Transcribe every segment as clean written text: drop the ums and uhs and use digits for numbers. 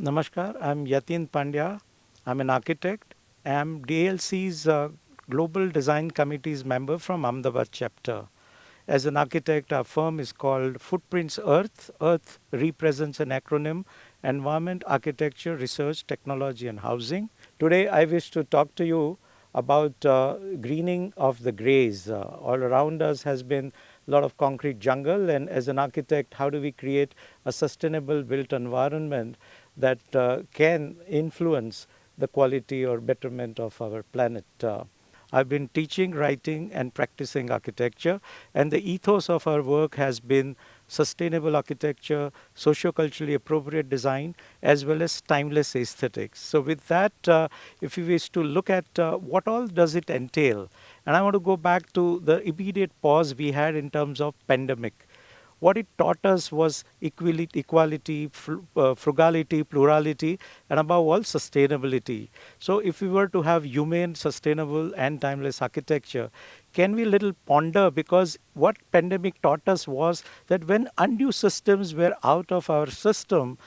Namaskar, I'm Yatin Pandya. I'm an architect. I'm DLC's Global Design Committee's member from Ahmedabad chapter. As an architect, our firm is called Footprints Earth. Earth represents an acronym: Environment, Architecture, Research, Technology, and Housing. Today, I wish to talk to you about greening of the grays. All around us has been a lot of concrete jungle, and as an architect, how do we create a sustainable built environment that can influence the quality or betterment of our planet? I've been teaching, writing, and practicing architecture, and the ethos of our work has been sustainable architecture, socio-culturally appropriate design, as well as timeless aesthetics. So with that, if you wish to look at what all does it entail, and I want to go back to the immediate pause we had in terms of pandemic. What it taught us was equality, frugality, plurality, and above all, sustainability. So, if we were to have humane, sustainable, and timeless architecture, can we little ponder? Because what pandemic taught us was that when undue systems were out of our system,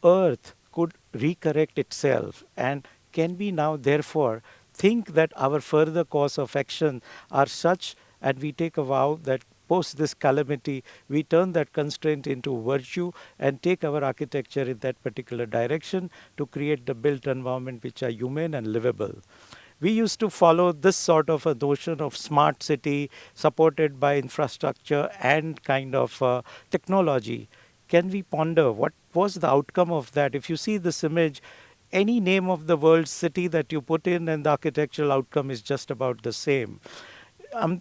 Earth could recorrect itself. And can we now, therefore, think that our further course of action are such, and we take a vow that post this calamity, we turn that constraint into virtue and take our architecture in that particular direction to create the built environment which are humane and livable. We used to follow this sort of a notion of smart city supported by infrastructure and kind of technology. Can we ponder what was the outcome of that? If you see this image, any name of the world's city that you put in, and the architectural outcome is just about the same.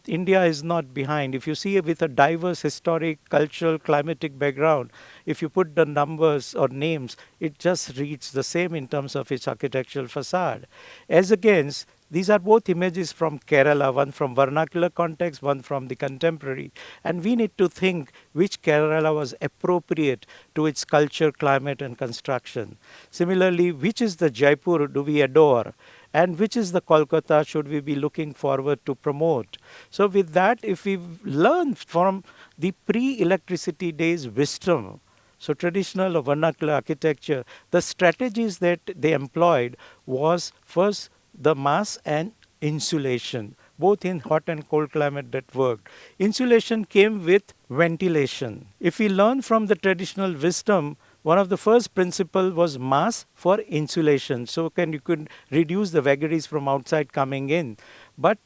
India is not behind. If you see it with a diverse historic, cultural, climatic background, if you put the numbers or names, it just reads the same in terms of its architectural facade. As against, these are both images from Kerala, one from vernacular context, one from the contemporary. And we need to think which Kerala was appropriate to its culture, climate, and construction. Similarly, which is the Jaipur do we adore? And which is the Kolkata should we be looking forward to promote? So, with that, if we learn from the pre electricity days wisdom, so traditional or vernacular architecture, the strategies that they employed was first the mass and insulation, both in hot and cold climate that worked. Insulation came with ventilation. If we learn from the traditional wisdom, one of the first principle was mass for insulation. So you could reduce the vagaries from outside coming in. But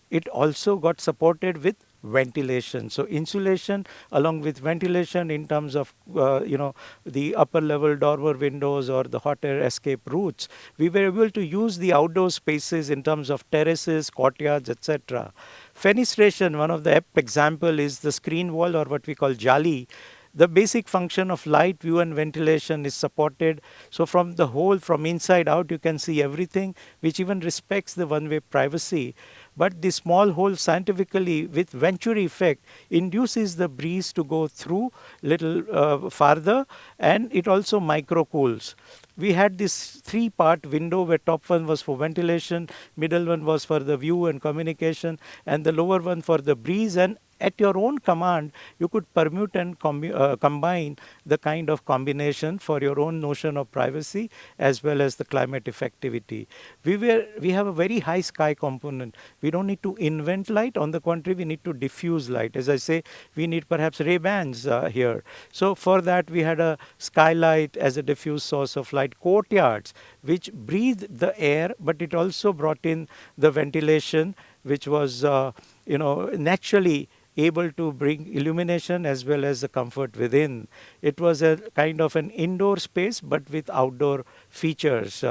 it also got supported with ventilation. So insulation along with ventilation in terms of the upper level dormer windows or the hot air escape routes, we were able to use the outdoor spaces in terms of terraces, courtyards, etc. Fenestration, one of the apt example is the screen wall or what we call jali. The basic function of light, view, and ventilation is supported. So from the whole, from inside out, you can see everything, which even respects the one-way privacy. But the small hole scientifically with venturi effect induces the breeze to go through little farther, and it also micro cools. We had this three-part window where top one was for ventilation, middle one was for the view and communication, and the lower one for the breeze. And at your own command, you could permute and combine the kind of combination for your own notion of privacy as well as the climate effectivity. We have a very high sky component. We don't need to invent light. On the contrary, we need to diffuse light. As I say, we need perhaps Ray Bans here. So for that, we had a skylight as a diffuse source of light. Courtyards, which breathed the air, but it also brought in the ventilation, which was naturally able to bring illumination as well as the comfort within. It was a kind of an indoor space but with outdoor features.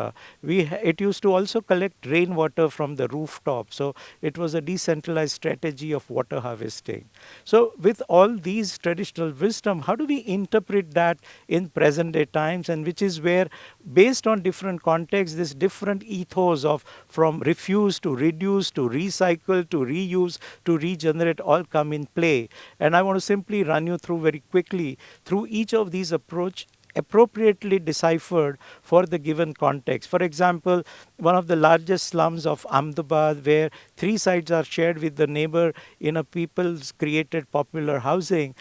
It used to also collect rainwater from the rooftop. So it was a decentralized strategy of water harvesting. So with all these traditional wisdom, how do we interpret that in present day times, and which is where based on different contexts, this different ethos of from refuse to reduce to recycle to reuse to regenerate all come in play. And I want to simply run you through very quickly through each of these approach appropriately deciphered for the given context. For example, one of the largest slums of Ahmedabad, where three sides are shared with the neighbor in a people's created popular housing,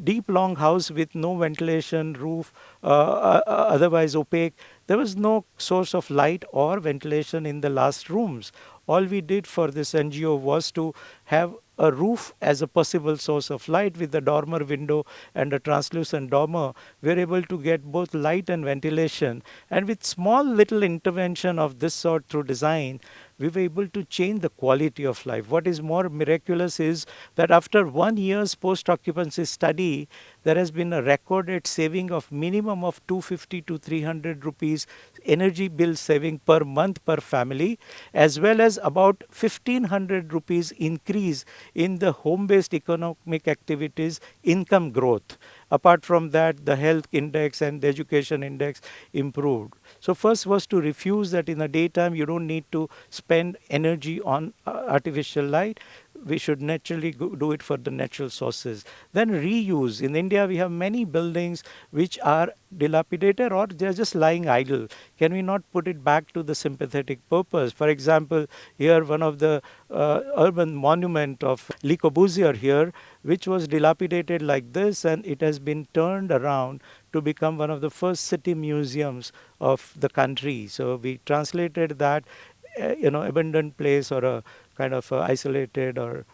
deep long house with no ventilation, roof, otherwise opaque. There was no source of light or ventilation in the last rooms. All we did for this NGO was to have a roof as a possible source of light with a dormer window and a translucent dormer. We are able to get both light and ventilation. And with small little intervention of this sort through design, we were able to change the quality of life. What is more miraculous is that after 1 year's post-occupancy study, there has been a recorded saving of minimum of 250 to 300 rupees energy bill saving per month per family, as well as about 1500 rupees increase in the home-based economic activities income growth. Apart from that, the health index and the education index improved. So first was to refuse that in the daytime you don't need to spend energy on artificial light. We should naturally do it for the natural sources. Then reuse. In India, we have many buildings which are dilapidated or they're just lying idle. Can we not put it back to the sympathetic purpose? For example, here one of the urban monument of Le Corbusier here, which was dilapidated like this, and it has been turned around to become one of the first city museums of the country. So we translated that, abandoned place or a kind of isolated or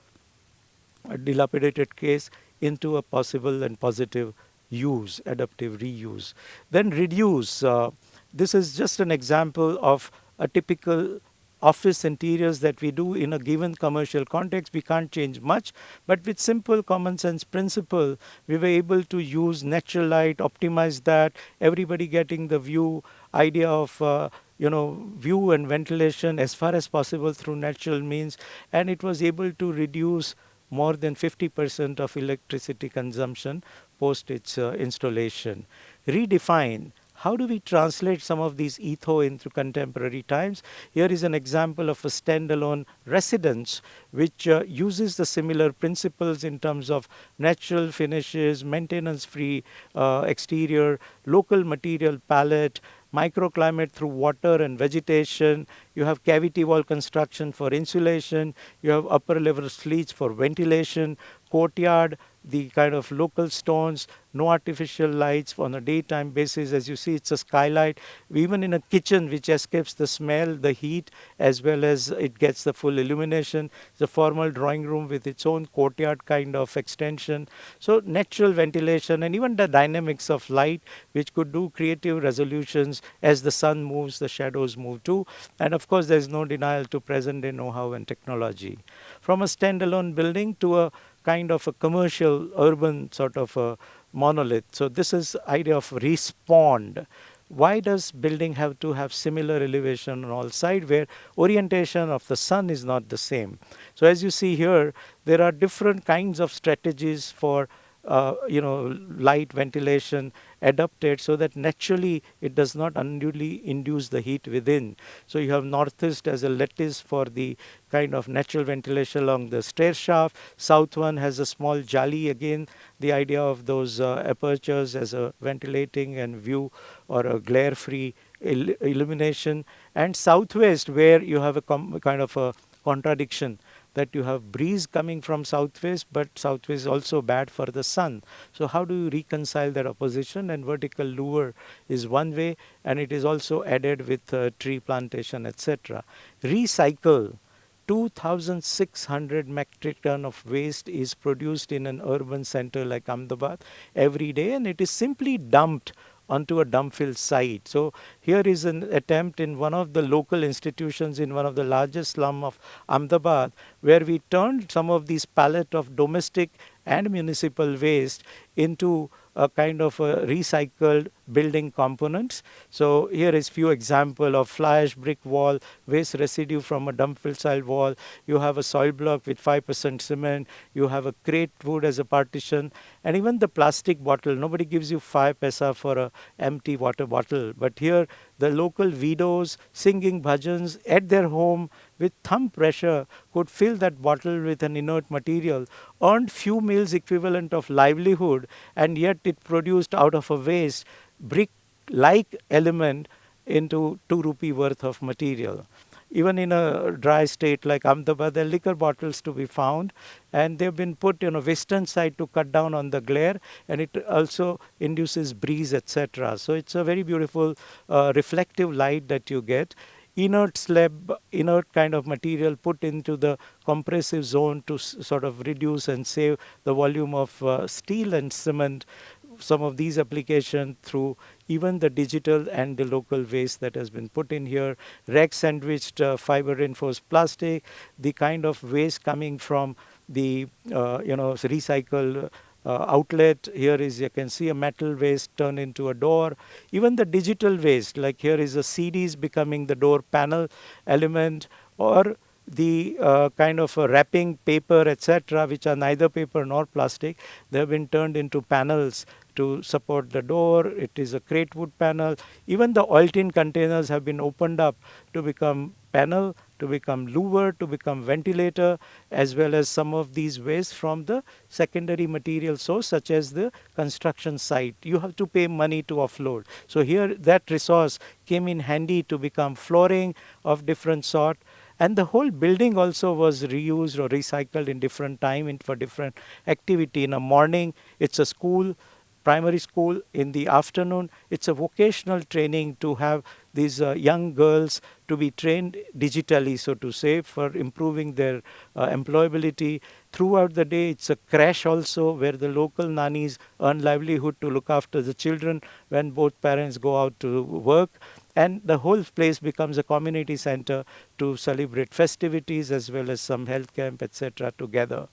a dilapidated case into a possible and positive use, adaptive reuse. Then reduce. This is just an example of a typical office interiors that we do in a given commercial context. We can't change much, but with simple common sense principle, we were able to use natural light, optimize that, everybody getting the view, idea of view and ventilation as far as possible through natural means, and it was able to reduce more than 50% of electricity consumption post its installation. Redefine. How do we translate some of these ethos into contemporary times? Here is an example of a standalone residence which uses the similar principles in terms of natural finishes, maintenance-free exterior, local material palette, microclimate through water and vegetation. You have cavity wall construction for insulation. You have upper level slits for ventilation, courtyard, the kind of local stones, no artificial lights on a daytime basis. As you see, it's a skylight. Even in a kitchen which escapes the smell, the heat, as well as it gets the full illumination. It's a formal drawing room with its own courtyard kind of extension. So natural ventilation and even the dynamics of light, which could do creative resolutions as the sun moves, the shadows move too. And of course, there's no denial to present day know-how and technology. From a standalone building to a kind of a commercial urban sort of a monolith. So this is idea of respond. Why does building have to have similar elevation on all sides where orientation of the sun is not the same? So as you see here, there are different kinds of strategies for light ventilation adapted so that naturally it does not unduly induce the heat within. So you have northeast as a lattice for the kind of natural ventilation along the stair shaft. South one has a small jali, again the idea of those apertures as a ventilating and view or a glare free illumination. And southwest where you have a kind of a contradiction that you have breeze coming from southwest, but southwest is also bad for the sun. So how do you reconcile that opposition? And vertical louvre is one way, and it is also added with tree plantation, etc. Recycle. 2,600 metric ton of waste is produced in an urban center like Ahmedabad every day, and it is simply dumped onto a dump fill site. So here is an attempt in one of the local institutions in one of the largest slum of Ahmedabad, where we turned some of these pallet of domestic and municipal waste into a kind of a recycled building components. So here is few example of fly ash brick wall, waste residue from a dump fill style wall. You have a soil block with 5% cement. You have a crate wood as a partition, and even the plastic bottle. Nobody gives you 5 paisa for a empty water bottle, but here the local widows singing bhajans at their home with thumb pressure could fill that bottle with an inert material, earned few meals equivalent of livelihood, and yet it produced out of a waste brick like element into 2 rupee worth of material. Even in a dry state like Ahmedabad, there are liquor bottles to be found, and they've been put on a western side to cut down on the glare, and it also induces breeze, etc. So it's a very beautiful reflective light that you get. Inert slab, inert kind of material put into the compressive zone to sort of reduce and save the volume of steel and cement. Some of these applications through even the digital and the local waste that has been put in here, rack sandwiched fiber reinforced plastic, the kind of waste coming from the recycled outlet. Here is, you can see, a metal waste turned into a door. Even the digital waste, like here is a CDs becoming the door panel element, or the kind of wrapping paper, etc., which are neither paper nor plastic. They have been turned into panels to support the door. It is a crate wood panel. Even the oil tin containers have been opened up to become panel, to become louver, to become ventilator, as well as some of these waste from the secondary material source, such as the construction site. You have to pay money to offload. So here that resource came in handy to become flooring of different sort. And the whole building also was reused or recycled in different time and for different activity. In the morning, it's a school, primary school. In the afternoon, it's a vocational training to have these young girls to be trained digitally, so to say, for improving their employability. Throughout the day, it's a crash also where the local nannies earn livelihood to look after the children when both parents go out to work. And the whole place becomes a community center to celebrate festivities as well as some health camp, etc. together.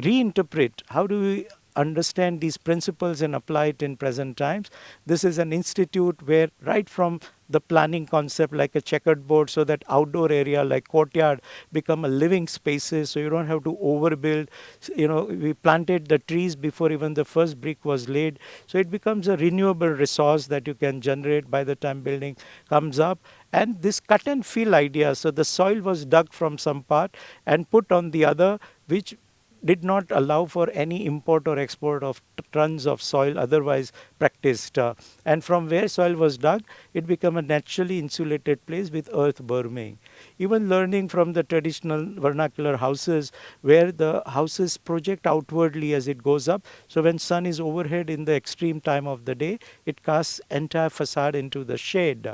Reinterpret, how do we understand these principles and apply it in present times? This is an institute where right from the planning concept, like a checkered board, so that outdoor area like courtyard become a living spaces, so you don't have to overbuild. We planted the trees before even the first brick was laid, so it becomes a renewable resource that you can generate by the time building comes up. And this cut and fill idea, so the soil was dug from some part and put on the other, which did not allow for any import or export of tons of soil otherwise practiced. And from where soil was dug, it became a naturally insulated place with earth burming. Even learning from the traditional vernacular houses, where the houses project outwardly as it goes up. So when sun is overhead in the extreme time of the day, it casts entire facade into the shade.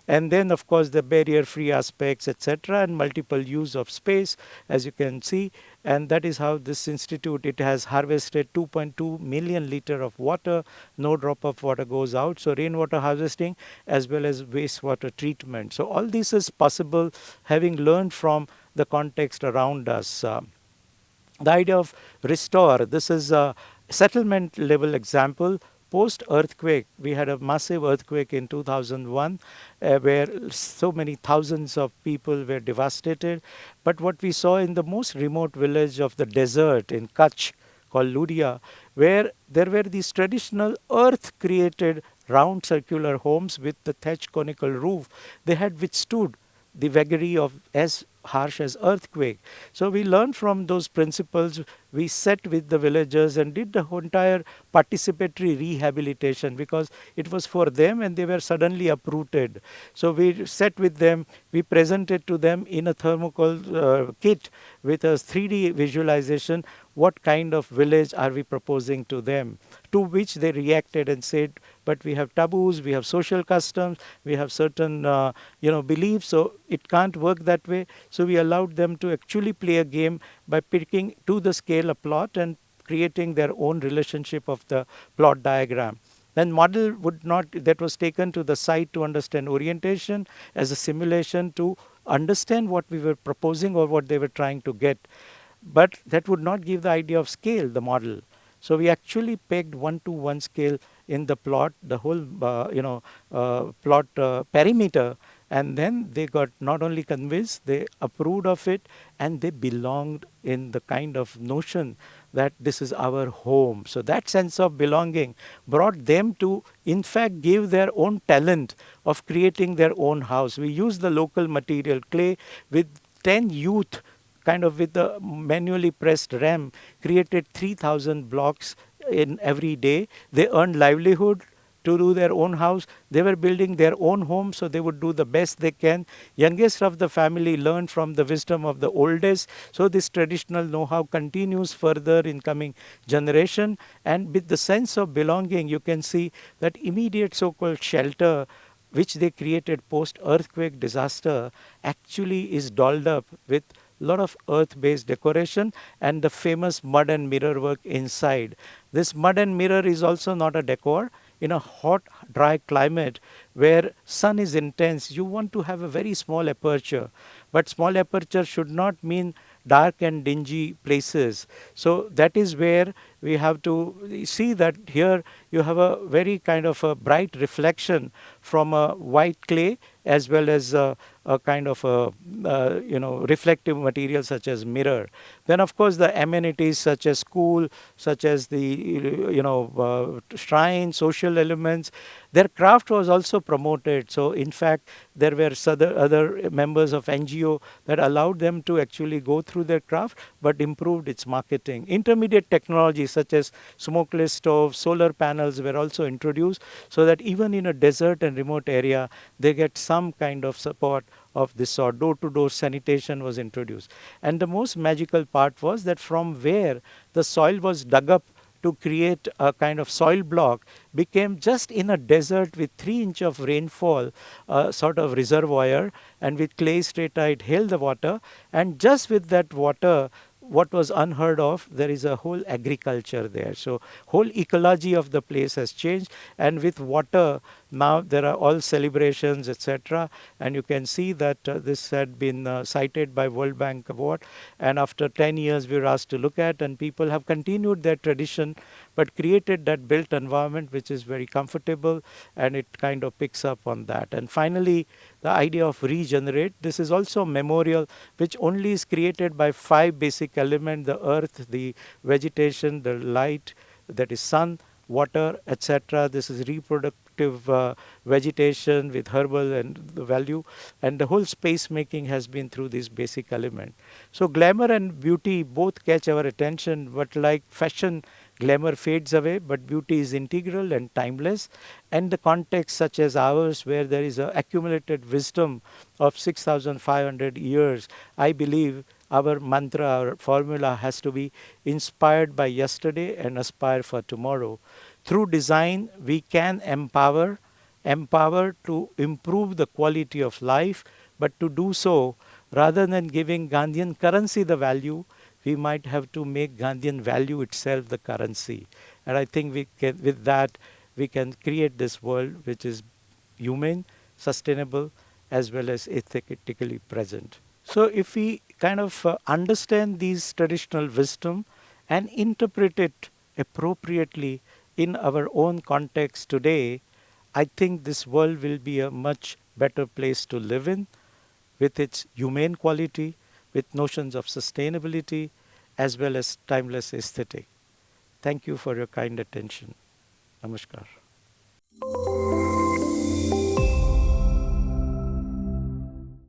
And then, of course, the barrier free aspects, etc., and multiple use of space, as you can see. And that is how this institute, it has harvested 2.2 million liter of water. No drop of water goes out. So rainwater harvesting as well as wastewater treatment. So all this is possible having learned from the context around us. The idea of restore, this is a settlement level example. Post earthquake, we had a massive earthquake in 2001 where so many thousands of people were devastated. But what we saw in the most remote village of the desert in Kutch, called Ludia, where there were these traditional earth created round circular homes with the thatched conical roof, they had withstood the vagary of as harsh as earthquake. So we learned from those principles. We sat with the villagers and did the entire participatory rehabilitation, because it was for them and they were suddenly uprooted. So we sat with them, we presented to them in a thermocol kit with a 3D visualization what kind of village are we proposing to them, to which they reacted and said, but we have taboos, we have social customs, we have certain beliefs, so it can't work that way. So we allowed them to actually play a game by picking to the scale a plot and creating their own relationship of the plot diagram. Then model would not, that was taken to the site to understand orientation as a simulation to understand what we were proposing or what they were trying to get. But that would not give the idea of scale, the model. So we actually pegged 1-to-1 scale in the plot, the whole plot perimeter, and then they got not only convinced, they approved of it, and they belonged in the kind of notion that this is our home. So that sense of belonging brought them to, in fact, give their own talent of creating their own house. We used the local material, clay, with 10 youth, kind of with the manually pressed RAM, created 3,000 blocks in every day. They earned livelihood to do their own house. They were building their own home, so they would do the best they can. Youngest of the family learned from the wisdom of the oldest. So this traditional know-how continues further in coming generation. And with the sense of belonging, you can see that immediate so-called shelter which they created post earthquake disaster actually is dolled up with lot of earth based decoration and the famous mud and mirror work inside. This mud and mirror is also not a decor. In a hot dry climate where sun is intense, you want to have a very small aperture, but small aperture should not mean dark and dingy places. So that is where we have to see that here you have a very kind of a bright reflection from a white clay as well as a kind of a reflective material such as mirror. Then of course the amenities such as school, such as the shrine, social elements, their craft was also promoted. So in fact there were other members of NGO that allowed them to actually go through their craft but improved its marketing. Intermediate technologies such as smokeless stoves, solar panels were also introduced so that even in a desert and remote area they get some kind of support of this sort. Door to door sanitation was introduced. And the most magical part was that from where the soil was dug up to create a kind of soil block became just in a desert with 3 inches of rainfall, sort of reservoir, and with clay strata it held the water, and just with that water what was unheard of, there is a whole agriculture there. So whole ecology of the place has changed, and with water now there are all celebrations, etc. And you can see that this had been cited by World Bank Award, and after 10 years we were asked to look at, and people have continued their tradition but created that built environment which is very comfortable, and it kind of picks up on that. And finally the idea of regenerate, this is also a memorial which only is created by 5 basic elements: the earth, the vegetation, the light, that is sun, water, etc. This is reproductive vegetation with herbal and the value, and the whole space making has been through this basic element. So glamour and beauty both catch our attention, but like fashion, glamour fades away, but beauty is integral and timeless. And the context such as ours, where there is a accumulated wisdom of 6,500 years, I believe our mantra, our formula has to be inspired by yesterday and aspire for tomorrow. Through design, we can empower to improve the quality of life, but to do so, rather than giving Gandhian currency the value, we might have to make Gandhian value itself the currency. And I think we can, with that, we can create this world which is humane, sustainable, as well as ethically present. So if we kind of understand these traditional wisdom and interpret it appropriately in our own context today, I think this world will be a much better place to live in, with its humane quality, with notions of sustainability, as well as timeless aesthetic. Thank you for your kind attention. Namaskar.